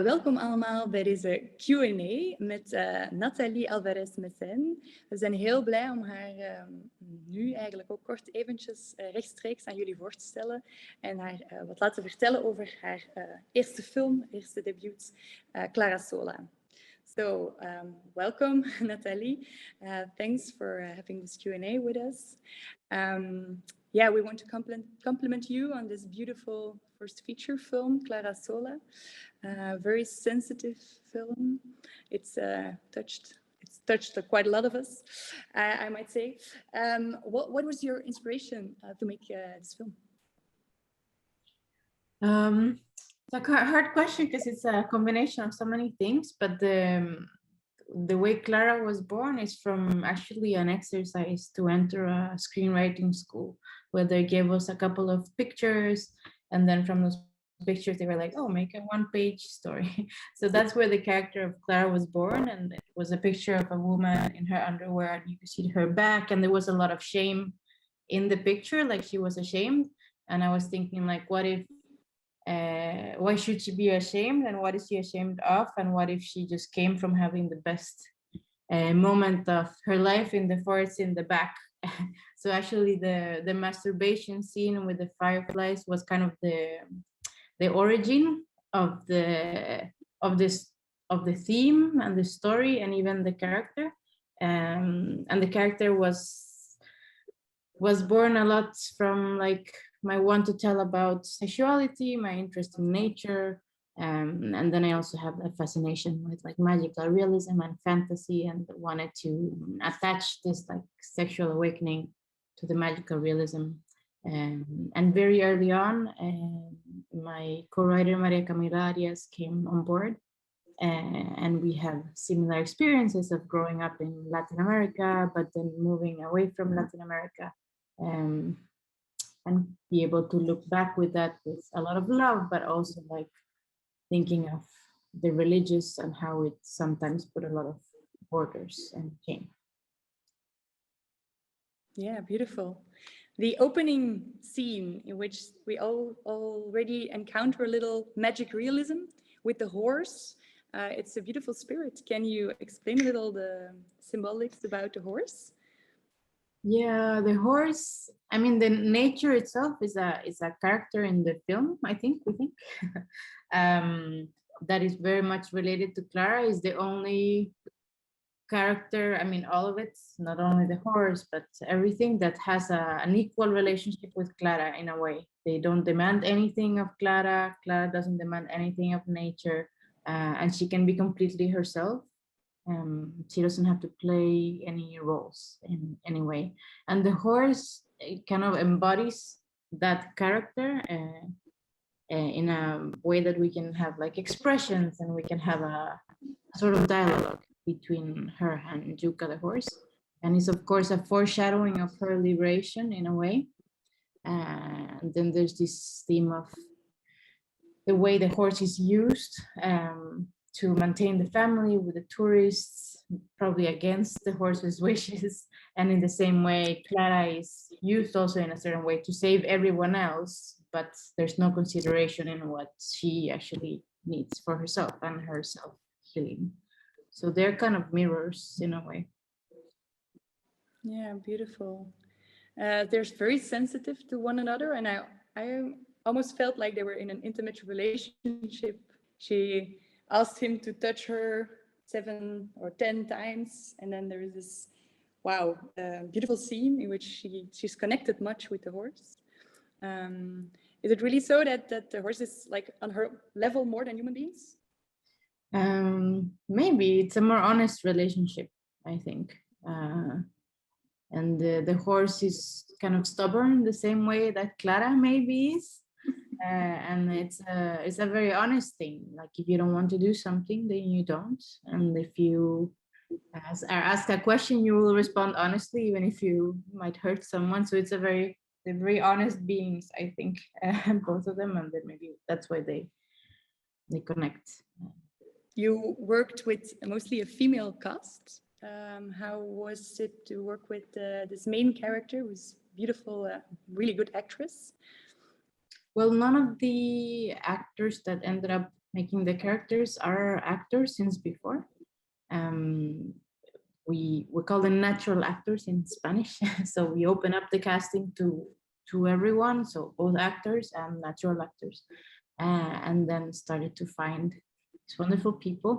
Welkom allemaal bij deze Q&A met Nathalie Álvarez Mesén. We zijn heel blij om haar nu eigenlijk ook kort eventjes rechtstreeks aan jullie voor te stellen en haar wat laten vertellen over haar eerste film, eerste debuut, Clara Sola. So, welcome, Nathalie. Thanks for having this Q&A with us. Yeah, we want to compliment you on this beautiful first feature film, Clara Sola. Very sensitive film. It's touched quite a lot of us, I might say. What was your inspiration to make this film? It's a hard question because it's a combination of so many things, but the way Clara was born is from actually an exercise to enter a screenwriting school, where they gave us a couple of pictures, and then from those pictures they were like, oh, make a one-page story. So that's where the character of Clara was born, and it was a picture of a woman in her underwear, and you could see her back, and there was a lot of shame in the picture, like she was ashamed. And I was thinking, like, what if why should she be ashamed, and what is she ashamed of, and what if she just came from having the best moment of her life in the forest in the back. So actually the masturbation scene with the fireflies was kind of the origin of the theme and the story and even the character, and the character was born a lot from like my want to tell about sexuality, my interest in nature, and then I also have a fascination with like magical realism and fantasy, and wanted to attach this like sexual awakening to the magical realism. And very early on, my co-writer Maria Camila Arias came on board, and we have similar experiences of growing up in Latin America, but then moving away from Latin America. And be able to look back with that with a lot of love, but also like thinking of the religious and how it sometimes put a lot of borders and shame. Yeah, beautiful. The opening scene in which we all already encounter a little magic realism with the horse. It's a beautiful spirit. Can you explain a little the symbolics about the horse? Yeah, the horse, I mean, the nature itself is a character in the film, we think. That is very much related to Clara, is the only character, I mean, all of it, not only the horse, but everything that has an equal relationship with Clara in a way. They don't demand anything of Clara. Clara doesn't demand anything of nature, and she can be completely herself. She doesn't have to play any roles in any way. And the horse, it kind of embodies that character in a way that we can have like expressions, and we can have a sort of dialogue between her and Yuka the horse. And it's of course a foreshadowing of her liberation in a way. And then there's this theme of the way the horse is used to maintain the family with the tourists, probably against the horse's wishes. And in the same way, Clara is used also in a certain way to save everyone else, but there's no consideration in what she actually needs for herself and her self-healing. So they're kind of mirrors in a way. Yeah, beautiful. They're very sensitive to one another, and I almost felt like they were in an intimate relationship. She asked him to touch her 7 or 10 times, and then there is this beautiful scene in which she's connected much with the horse. Is it really so that the horse is like on her level more than human beings? Maybe it's a more honest relationship, I think. And the horse is kind of stubborn the same way that Clara maybe is. And it's a very honest thing. Like if you don't want to do something, then you don't. And if you ask a question, you will respond honestly, even if you might hurt someone. So it's they're very honest beings, I think, both of them. And then maybe that's why they connect. You worked with mostly a female cast. How was it to work with this main character, who's beautiful, really good actress? Well, none of the actors that ended up making the characters are actors since before. We call them natural actors in Spanish. So we open up the casting to everyone, so both actors and natural actors, and then started to find these wonderful people.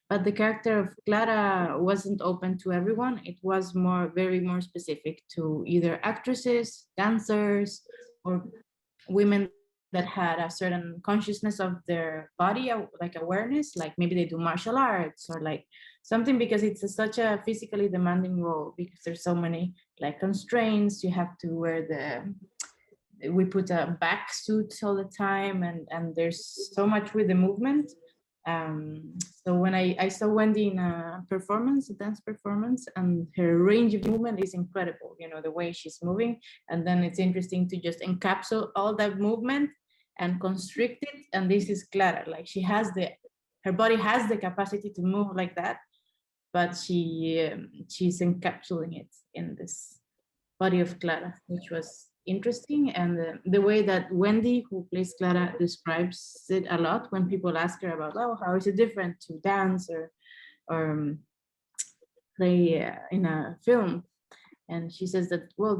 But the character of Clara wasn't open to everyone. It was very more specific to either actresses, dancers, or women that had a certain consciousness of their body, like awareness, like maybe they do martial arts or like something, because it's such a physically demanding role, because there's so many like constraints. You have to wear we put a back suit all the time, and there's so much with the movement. So when I saw Wendy in a dance performance, and her range of movement is incredible, you know, the way she's moving. And then it's interesting to just encapsulate all that movement and constrict it. And this is Clara, like her body has the capacity to move like that, but she's encapsulating it in this body of Clara, which was interesting. And the way that Wendy, who plays Clara, describes it a lot when people ask her about, oh, how is it different to dance or play in a film? And she says that, well,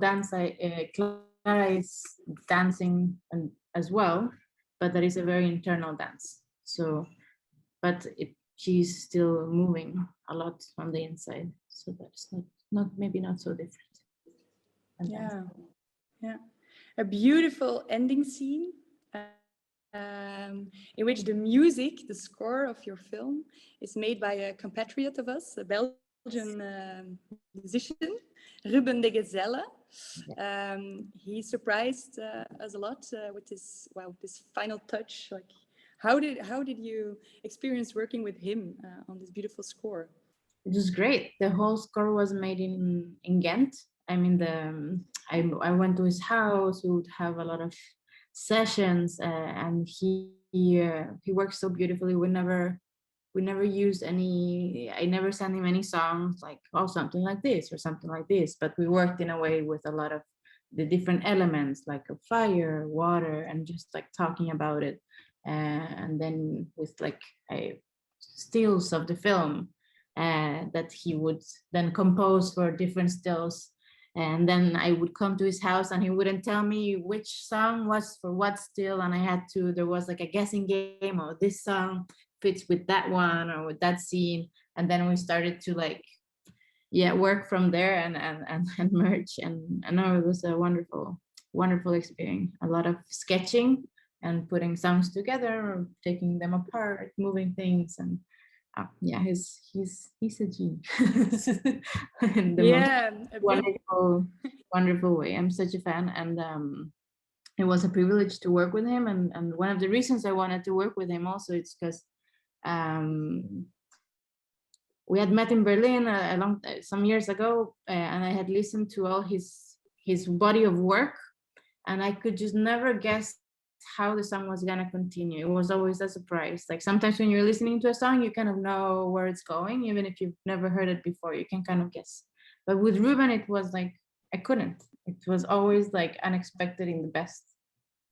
Clara is dancing as well, but that is a very internal dance. So, but she's still moving a lot on the inside. So that's maybe not so different. Yeah, yeah. A beautiful ending scene in which the music, the score of your film, is made by a compatriot of us, a Belgian musician, Ruben de Gezelle. He surprised us a lot with this final touch. Like, how did you experience working with him on this beautiful score? It was great. The whole score was made in Ghent. I mean, I went to his house. We would have a lot of sessions, and he works so beautifully. We never used any. I never sent him any songs like, oh, something like this or something like this. But we worked in a way with a lot of the different elements, like a fire, water, and just like talking about it. And then with like stills of the film that he would then compose for different stills. And then I would come to his house and he wouldn't tell me which song was for what still. And there was like a guessing game, or this song fits with that one or with that scene. And then we started to like, work from there and merge. And I know it was a wonderful experience. A lot of sketching and putting songs together, or taking them apart, moving things. And he's a genius. In the most wonderful way. I'm such a fan, and it was a privilege to work with him. And one of the reasons I wanted to work with him also, it's because we had met in Berlin some years ago, and I had listened to all his body of work, and I could just never guess how the song was gonna continue. It was always a surprise. Like sometimes when you're listening to a song, you kind of know where it's going, even if you've never heard it before, you can kind of guess. But with Ruben, it was like I couldn't. It was always like unexpected in the best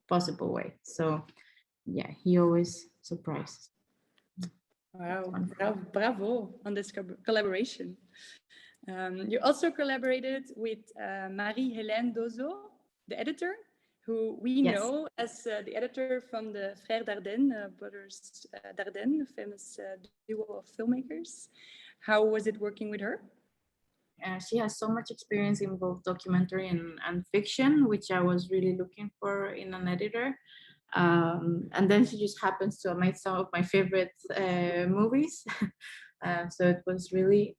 possible way. So yeah, he always surprised. Wow, bravo on this collaboration. You also collaborated with Marie-Hélène Dozo, the editor, who we know as the editor from the Frères Dardenne, brothers Dardenne, famous duo of filmmakers. How was it working with her? She has so much experience in both documentary and fiction, which I was really looking for in an editor. And then she just happens to have made some of my favorite movies. So it was really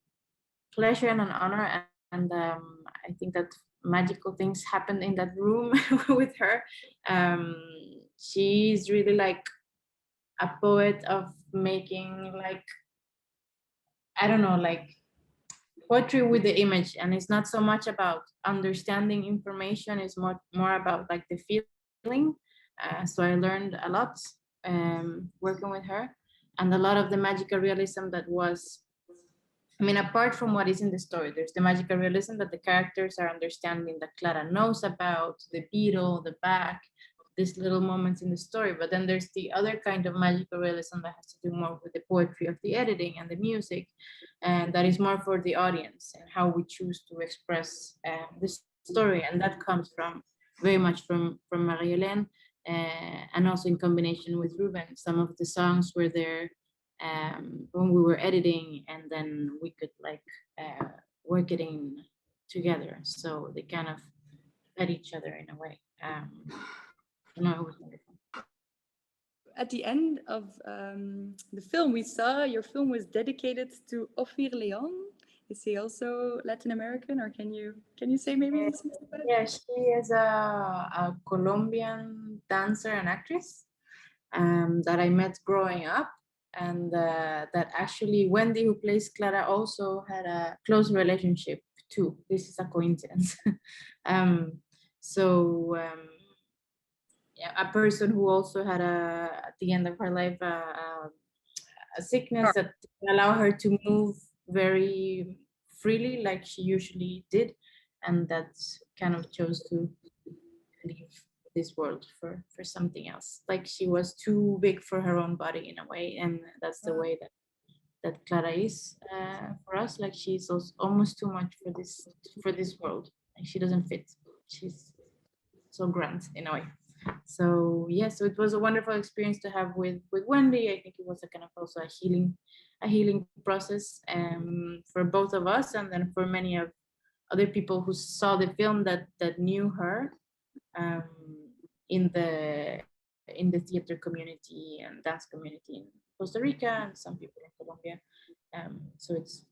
pleasure and an honor. And I think that magical things happened in that room with her. She's really like a poet of making like, I don't know, like poetry with the image. And it's not so much about understanding information, it's more about like the feeling. So I learned a lot working with her, and a lot of the magical realism that was, I mean, apart from what is in the story, there's the magical realism that the characters are understanding, that Clara knows about, the beetle, the back, these little moments in the story. But then there's the other kind of magical realism that has to do more with the poetry of the editing and the music, and that is more for the audience and how we choose to express this story, and that comes from very much from Marie-Hélène, and also in combination with Ruben. Some of the songs were there when we were editing, and then we could like work it in together, so they kind of fed each other in a way. No, it was wonderful. At the end of the film, we saw your film was dedicated to Ophir Leon. Is he also Latin American, or can you say maybe something about it? Yeah, she is a Colombian dancer and actress that I met growing up, and that actually Wendy, who plays Clara, also had a close relationship too. This is a coincidence. Yeah, a person who also had at the end of her life a sickness that allowed her to move very freely like she usually did, and that kind of chose to leave this world for something else. Like she was too big for her own body in a way, and that's the way that Clara is for us. Like she's also almost too much for this world. Like she doesn't fit. She's so grand in a way. So yeah, so it was a wonderful experience to have with Wendy. I think it was a kind of also a healing process for both of us, and then for many of other people who saw the film that knew her in the theater community and dance community in Costa Rica, and some people in Colombia. So it's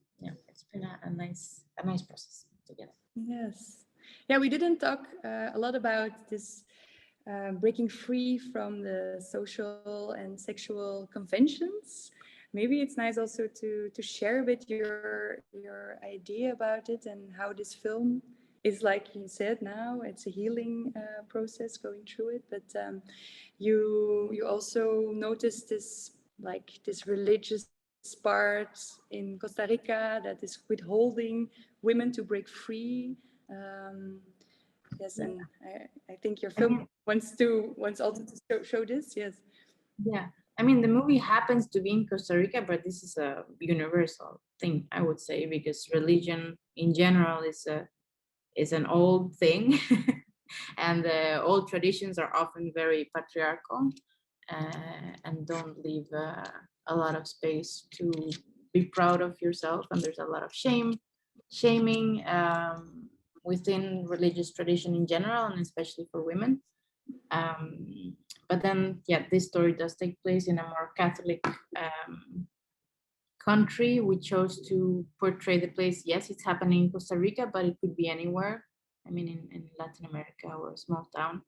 been a nice process together. Yes. Yeah, we didn't talk a lot about this breaking free from the social and sexual conventions. Maybe it's nice also to share a bit your idea about it and how this film is, like you said, now it's a healing process going through it. But you also noticed this religious part in Costa Rica that is withholding women to break free. Yes, and I think your film wants also to show this. Yes. Yeah, I mean the movie happens to be in Costa Rica, but this is a universal thing, I would say, because religion in general is an old thing, and the old traditions are often very patriarchal and don't leave a lot of space to be proud of yourself, and there's a lot of shaming within religious tradition in general, and especially for women. But then, yeah, this story does take place in a more Catholic country. We chose to portray the place. Yes, it's happening in Costa Rica, but it could be anywhere. I mean, in Latin America or a small town.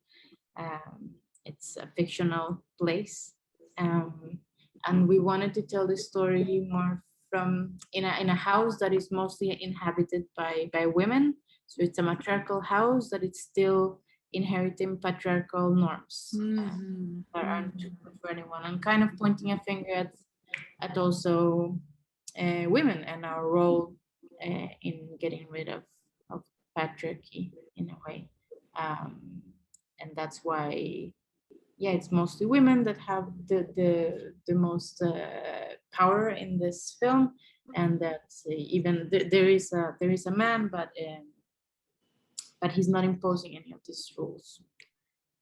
It's a fictional place. And we wanted to tell the story more from in a house that is mostly inhabited by women. So it's a matriarchal house that it's still inheriting patriarchal norms that aren't too good for anyone, and kind of pointing a finger at also women and our role in getting rid of patriarchy in a way. And that's why, yeah, it's mostly women that have the most power in this film, and that even there is a man, but he's not imposing any of these rules,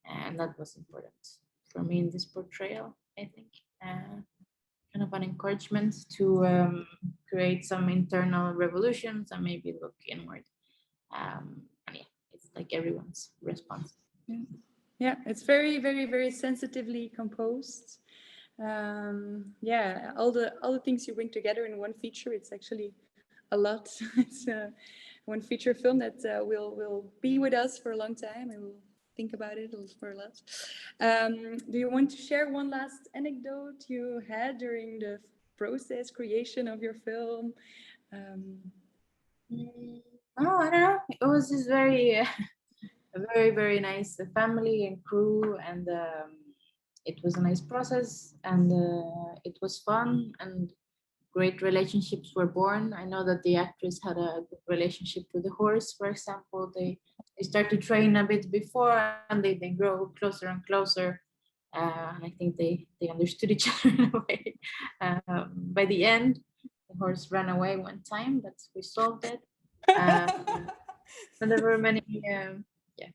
and that was important for me in this portrayal. I think kind of an encouragement to create some internal revolutions and maybe look inward. And yeah, it's like everyone's response. Yeah, it's very, very, very sensitively composed. Yeah, all the things you bring together in one feature, it's actually a lot. It's one feature film that will be with us for a long time, and we'll think about it for a lot. Do you want to share one last anecdote you had during the process creation of your film? Oh, I don't know. It was just very, a very, very nice family and crew, and it was a nice process, and it was fun, and great relationships were born. I know that the actress had a good relationship with the horse, for example. They They start to train a bit before, and they grow closer and closer. And I think they understood each other in a way. By the end, the horse ran away one time, but we solved it. And there were many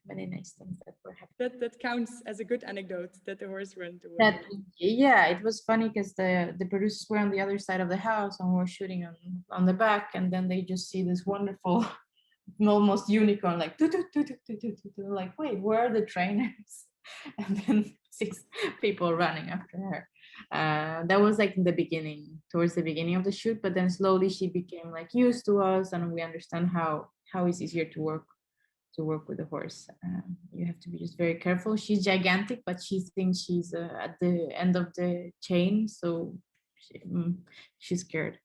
nice things that were happening. That counts as a good anecdote, that the horse went away. It was funny because the producers were on the other side of the house and we were shooting on the back, and then they just see this wonderful almost unicorn, like like, wait, where are the trainers? And then 6 people running after her. That was like in the beginning, towards the beginning of the shoot, but then slowly she became like used to us, and we understand how it's easier to work with the horse. You have to be just very careful. She's gigantic, but she thinks she's at the end of the chain, so she's scared.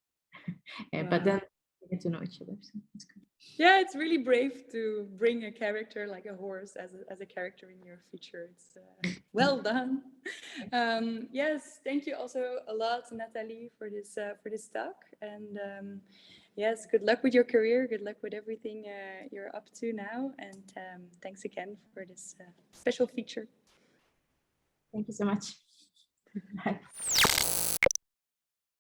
But then we get to know each other, so it's good. Yeah, it's really brave to bring a character like a horse as a character in your feature. It's well done. Yes, thank you also a lot, Nathalie, for this talk. And yes, good luck with your career. Good luck with everything you're up to now. And thanks again for this special feature. Thank you so much. Bye.